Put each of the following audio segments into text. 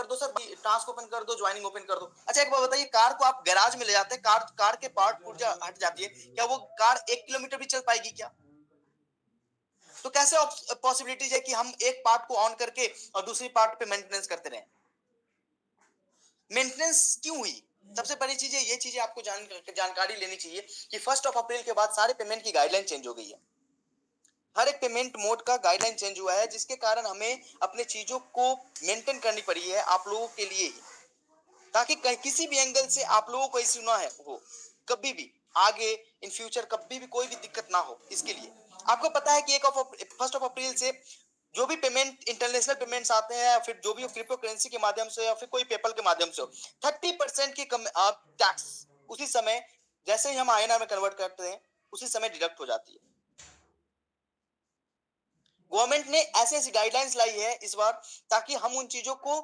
कर दो sir, task open कर दो, ज्वाइनिंग ओपन कर दो। अच्छा एक बात बताइए, कार को आप गैराज में ले जाते हैं, कार के पार्ट पुर्जा हट जाती है, क्या वो कार 1 किलोमीटर भी चल पाएगी क्या? तो कैसे पॉसिबिलिटीज है कि हम एक पार्ट को ऑन करके और दूसरी पार्ट पे मेंटेनेंस करते रहें? मेंटेनेंस क्यों हुई? सबसे बड़ी चीज है, ये चीजें आपको जानकारी लेनी चाहिए कि 1 अप्रैल के बाद सारे पेमेंट की गाइडलाइन चेंज हो गई है। हर एक पेमेंट मोड का गाइडलाइन चेंज हुआ है, जिसके कारण हमें अपने चीजों को मेंटेन करनी पड़ी है आप लोगों के लिए ही, ताकि किसी भी एंगल से आप लोगों को ऐसी ना है हो कभी भी आगे इन फ्यूचर कभी भी कोई भी दिक्कत ना हो। इसके लिए आपको पता है कि 1 अप्रैल से जो भी पेमेंट इंटरनेशनल पेमेंट्स आते हैं, या फिर जो भी क्रिप्टो करेंसी के माध्यम से या फिर कोई पेपल के माध्यम से हो, 30% की टैक्स उसी समय, जैसे ही हम आईएनआर में कन्वर्ट करते हैं, उसी समय डिडक्ट हो जाती है। गवर्नमेंट ने ऐसी ऐसी गाइडलाइंस लाई है इस बार, ताकि हम उन चीजों को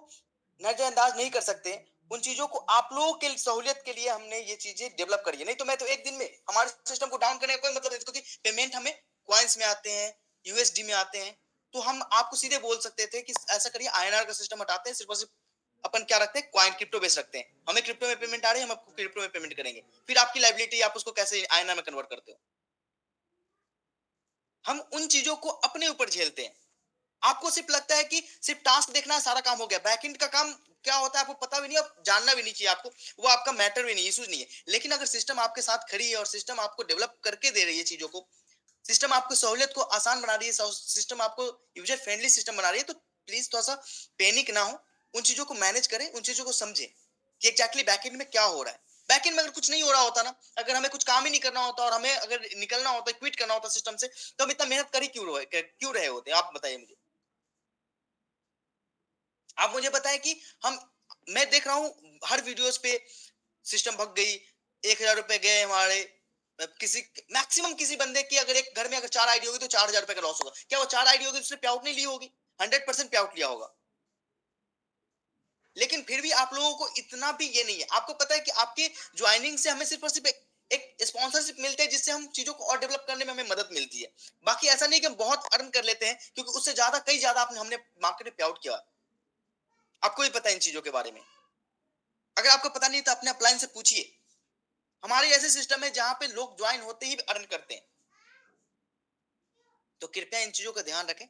नजरअंदाज नहीं कर सकते। उन चीजों को आप लोगों के सहूलियत के लिए हमने ये चीजें डेवलप करी है। नहीं तो मैं तो एक दिन में हमारे सिस्टम को डाउन करने का कोई मतलब नहीं, क्योंकि पेमेंट हमें कॉइन्स में आते हैं, यूएसडी में आते हैं, तो हम आपको सीधे बोल सकते थे कि ऐसा करिए, आईएनआर का सिस्टम हटाते हैं, सिर्फ और सिर्फ अपन क्या रखते हैं, कॉइन क्रिप्टो बेस रखते हैं। हमें क्रिप्टो में पेमेंट आ रही है, हम आपको क्रिप्टो में पेमेंट करेंगे, फिर आपकी लाइबिलिटी, आप उसको कैसे आईएनआर में कन्वर्ट करते हो। हम उन चीजों को अपने ऊपर झेलते हैं। आपको सिर्फ लगता है कि सिर्फ टास्क देखना है, सारा काम हो गया। बैकएंड का काम क्या होता है आपको पता भी नहीं, और जानना भी नहीं चाहिए आपको, वो आपका मैटर भी नहीं, इशू नहीं है। लेकिन अगर सिस्टम आपके साथ खड़ी है और सिस्टम आपको डेवलप करके दे रही है चीजों को, सिस्टम आपको सहूलियत को आसान बना रही है, सिस्टम आपको यूजर फ्रेंडली सिस्टम बना रही है, तो प्लीज थोड़ा सा पैनिक ना हो, उन चीजों को मैनेज करें, उन चीजों को समझें कि एग्जैक्टली बैकएंड में क्या हो रहा है। बैकएंड में अगर कुछ नहीं हो रहा होता ना, अगर हमें कुछ काम ही नहीं करना होता और हमें अगर निकलना होता, क्विट करना होता सिस्टम से, तो हम इतना मेहनत कर ही क्यों रहे होते? आप बताइए मुझे। आप मुझे बताएं कि हम मैं देख रहा हूं हर वीडियोस पे सिस्टम भग गई, 1,000 रुपए गए हमारे। किसी मैक्सिमम किसी बंदे की अगर एक घर में अगर 4 आईडी होगी तो 4,000 रुपए का लॉस होगा। क्या वो 4 आईडी होगी, उसने पे आउट नहीं ली होगी? 100% पे आउट लिया होगा। लेकिन फिर भी आप लोगों को इतना भी ये नहीं है। आपको पता है कि आपके ज्वाइनिंग से हमें सिर्फ और सिर्फ एक स्पॉन्सरशिप मिलते हैं, जिससे हम चीजों को और डेवलप करने में हमें मदद मिलती है। बाकी ऐसा नहीं कि हम बहुत अर्न कर लेते हैं, क्योंकि उससे ज्यादा कई ज्यादा हमने मार्केट में पे आउट किया। आपको भी पता है इन चीजों के बारे में। अगर आपको पता नहीं तो अपने अपलाइन से पूछिए। हमारे ऐसे सिस्टम है जहां पे लोग ज्वाइन होते ही अर्न करते हैं। तो कृपया इन चीजों का ध्यान रखें।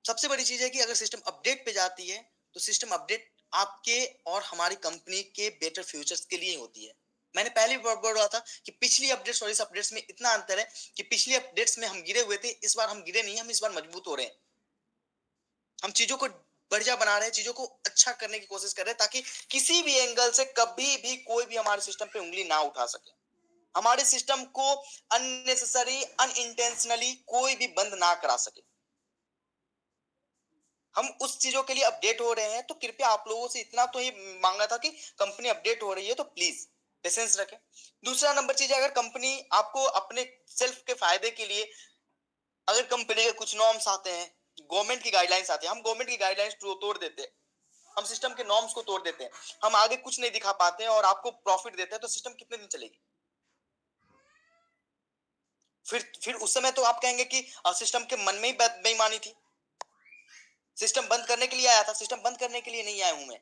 सबसे बड़ी चीज है कि अगर सिस्टम अपडेट पे जाती है, तो सिस्टम अपडेट आपके और हमारी कंपनी के बेटर फ्यूचर्स के लिए ही होती है। मैंने पहले भी बोल रहा था कि पिछली अपडेट्स और इस अपडेट्स में इतना अंतर है कि पिछली अपडेट्स में हम गिरे हुए थे, इस बार हम गिरे नहीं, हम इस बार मजबूत हो रहे हैं। हम चीजों को बढ़िया बना रहे हैं, चीजों को अच्छा करने की कोशिश कर रहे हैं, ताकि किसी भी एंगल से कभी भी कोई भी हमारे सिस्टम पे उंगली ना उठा सके। हमारे सिस्टम को अननेसेसरी अनइंटेंशनली कोई भी बंद ना करा सके। हम उस चीजों के लिए अपडेट हो रहे हैं, तो कृपया आप लोगों से इतना तो ही मांगा था कि कंपनी अपडेट हो रही है तो प्लीज पेशेंस रखें। दूसरा नंबर चीज है, अगर कंपनी आपको अपने सेल्फ के फायदे के लिए, अगर कंपनी के कुछ नॉर्म्स आते हैं, गवर्नमेंट की गाइडलाइंस आती है, हम गवर्नमेंट की गाइडलाइंस तोड़ देते हैं, हम सिस्टम के नॉर्म्स को तोड़ देते हैं, हम आगे कुछ नहीं दिखा पाते हैं और आपको प्रॉफिट देते हैं, तो सिस्टम कितने दिन चलेगी? फिर उस समय तो आप कहेंगे कि सिस्टम के मन में ही बेईमानी थी। सिस्टम बंद करने के लिए आया था, सिस्टम बंद करने के लिए नहीं आया हूं मैं।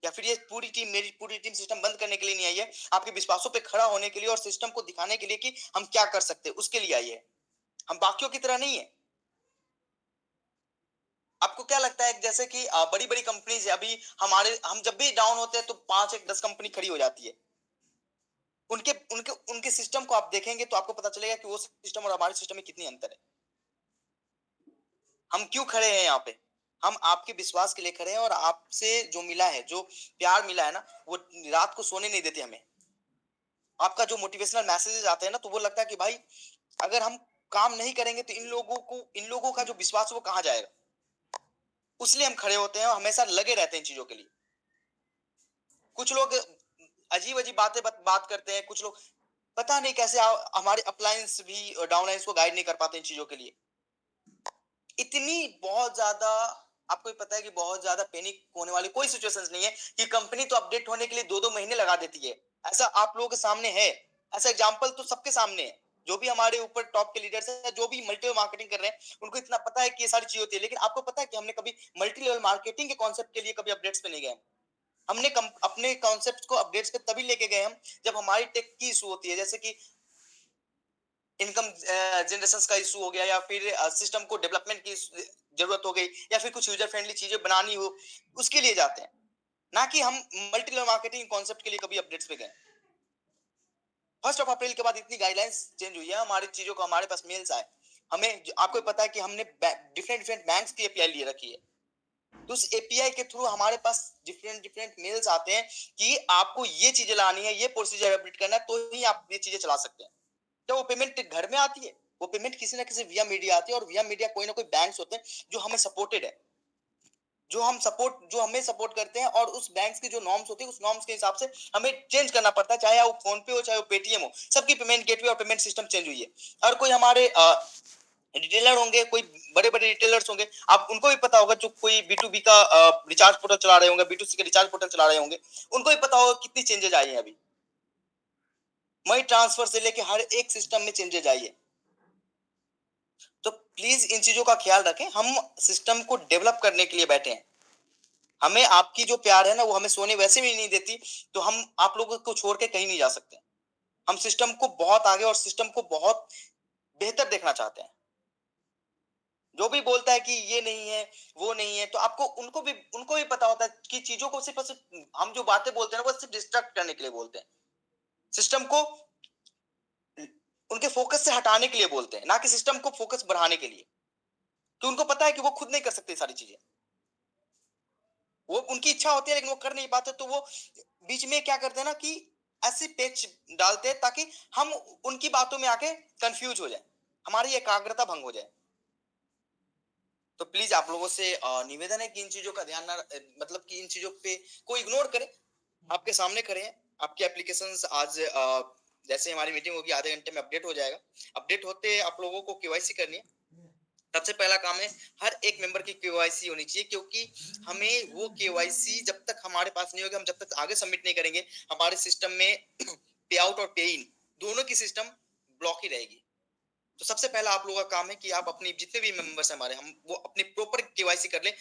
या फिर ये पूरी टीम, मेरी पूरी टीम सिस्टम बंद करने के लिए नहीं आई है, आपके विश्वासों पे खड़ा होने के लिए और सिस्टम को दिखाने के लिए कि हम क्या कर सकते हैं, उसके लिए आई है। हम बाकियों की तरह नहीं है। आपको क्या लगता है जैसे कि बड़ी बड़ी कंपनीज है, अभी हम जब भी डाउन होते हैं तो 5 1 10 कंपनी खड़ी हो जाती है। उनके उनके उनके सिस्टम को आप देखेंगे तो आपको पता चलेगा कि वो सिस्टम और हमारे सिस्टम में कितनी अंतर है। हम क्यों खड़े हैं यहाँ पे? हम आपके विश्वास के लिए खड़े हैं, और आपसे जो मिला है, जो प्यार मिला है ना, वो रात को सोने नहीं देते हमें। आपका जो मोटिवेशनल मैसेजेस आते हैं ना, तो वो लगता है कि भाई अगर हम काम नहीं करेंगे तो इन लोगों का जो विश्वास है वो कहाँ जाएगा। उसलिए हम खड़े होते हैं और हमेशा लगे रहते हैं इन चीजों के लिए। कुछ लोग अजीब अजीब बात करते हैं, कुछ लोग पता नहीं कैसे हमारे अप्लायंस भी डाउनलाइंस को गाइड नहीं कर पाते इन चीजों के लिए। इतनी बहुत ज्यादा, आपको भी पता है कि बहुत ज्यादा पैनिक होने वाली कोई सिचुएशंस नहीं है कि कंपनी तो अपडेट होने के लिए 2 2 महीने लगा देती है। ऐसा आप लोगों के सामने है, ऐसा एग्जांपल तो सबके सामने है। जो भी हमारे ऊपर टॉप के लीडर्स हैं, जो भी मल्टी लेवल मार्केटिंग कर रहे हैं, उनको इतना पता है कि ये सारी चीजें होती है। लेकिन आपको पता है कि हमने कभी मल्टी लेवल मार्केटिंग के कॉन्सेप्ट के लिए कभी अपडेट्स पे नहीं गए। हमने अपने कॉन्सेप्ट को अपडेट्स पे तभी लेके गए हम जब हमारी टेक की इशू होती है, जैसे कि इनकम जनरेशन का इशू हो गया, या फिर सिस्टम को डेवलपमेंट की जरूरत हो गई, या फिर कुछ यूजर फ्रेंडली चीजें बनानी हो, उसके लिए जाते हैं, ना कि हम मल्टी लेवल मार्केटिंग कॉन्सेप्ट के लिए कभी अपडेट्स पे गए। 1 अप्रैल के बाद इतनी गाइडलाइंस चेंज हुई है हमारी चीजों को, हमारे पास मेल्स आए, हमें आपको पता है कि हमने डिफरेंट डिफरेंट बैंक्स की एपीआई लिए रखी है, तो उस एपीआई के थ्रू हमारे पास डिफरेंट डिफरेंट मेल्स आते हैं कि आपको ये चीजें लानी है, ये प्रोसीजर अपडेट करना है, तो ही आप ये चीजें चला सकते हैं। तो वो पेमेंट घर में आती है, वो पेमेंट किसी ना किसी विया मीडिया आती है, और विया मीडिया कोई ना कोई बैंक्स होते हैं जो हमें सपोर्टेड है, जो हमें सपोर्ट करते हैं, और उस बैंक्स की जो नॉर्म्स होती है, उस नॉर्म्स के हिसाब से हमें चेंज करना पड़ता है, चाहे वो फोन पे हो चाहे वो पेटीएम हो, सबकी पेमेंट गेटवे और पेमेंट सिस्टम चेंज हुई है। और कोई हमारे रिटेलर होंगे, कोई बड़े बड़े रिटेलर्स होंगे, आप उनको भी पता होगा, जो कोई बी2बी का रिचार्ज पोर्टल चला रहे होंगे, बी2सी का रिचार्ज पोर्टल चला रहे होंगे, उनको भी पता होगा कितनी चेंजेस आई हैं अभी, मनी ट्रांसफर से लेके हर एक सिस्टम में चेंजेस आई है। तो प्लीज इन चीजों का ख्याल रखें, हम सिस्टम को डेवलप करने के लिए बैठे हैं, हमें आपकी जो प्यार है ना, वो हमें सोने वैसे भी नहीं देती, तो हम आप लोगों को छोड़ के कहीं नहीं जा सकते। हम सिस्टम को बहुत आगे और सिस्टम को बहुत बेहतर देखना चाहते हैं। जो भी बोलता है कि ये नहीं है, वो नहीं है, तो आपको उनको भी पता होता है कि चीजों को सिर्फ और सिर्फ हम जो बातें बोलते हैं ना, वो सिर्फ डिस्ट्रैक्ट करने के लिए बोलते हैं, सिस्टम को उनके फोकस से हटाने के लिए बोलते हैं, ना कि सिस्टम को फोकस बढ़ाने के लिए। तो उनको पता है कि वो खुद नहीं कर सकते सारी चीजें, वो उनकी इच्छा होती है लेकिन वो कर नहीं पाते, तो वो बीच में क्या करते हैं ना कि ऐसे पेच डालते हैं ताकि हम उनकी बातों में आके कंफ्यूज हो जाए, हमारी एकाग्रता भंग हो जाए। तो प्लीज आप लोगों से निवेदन है कि इन चीजों का ध्यान ना मतलब कि इन चीजों पे कोई इग्नोर करे, आपके सामने करें। आपके एप्लीकेशंस आज जैसे हमारी मीटिंग होगी आधे घंटे में अपडेट हो जाएगा, अपडेट होते आप लोगों को केवाईसी करनी है। सबसे पहला काम है, हर एक मेंबर की केवाईसी होनी चाहिए, क्योंकि हमें वो केवाईसी जब तक हमारे पास नहीं होगी, हम जब तक आगे सबमिट नहीं करेंगे, हमारे सिस्टम में पे आउट और पे इन दोनों की सिस्टम ब्लॉक ही रहेगी। तो सबसे पहला आप लोगों का काम है कि आप अपनी जितने भी मेंबर्स हैं हमारे, हम वो अपनी प्रॉपर केवाईसी कर लें,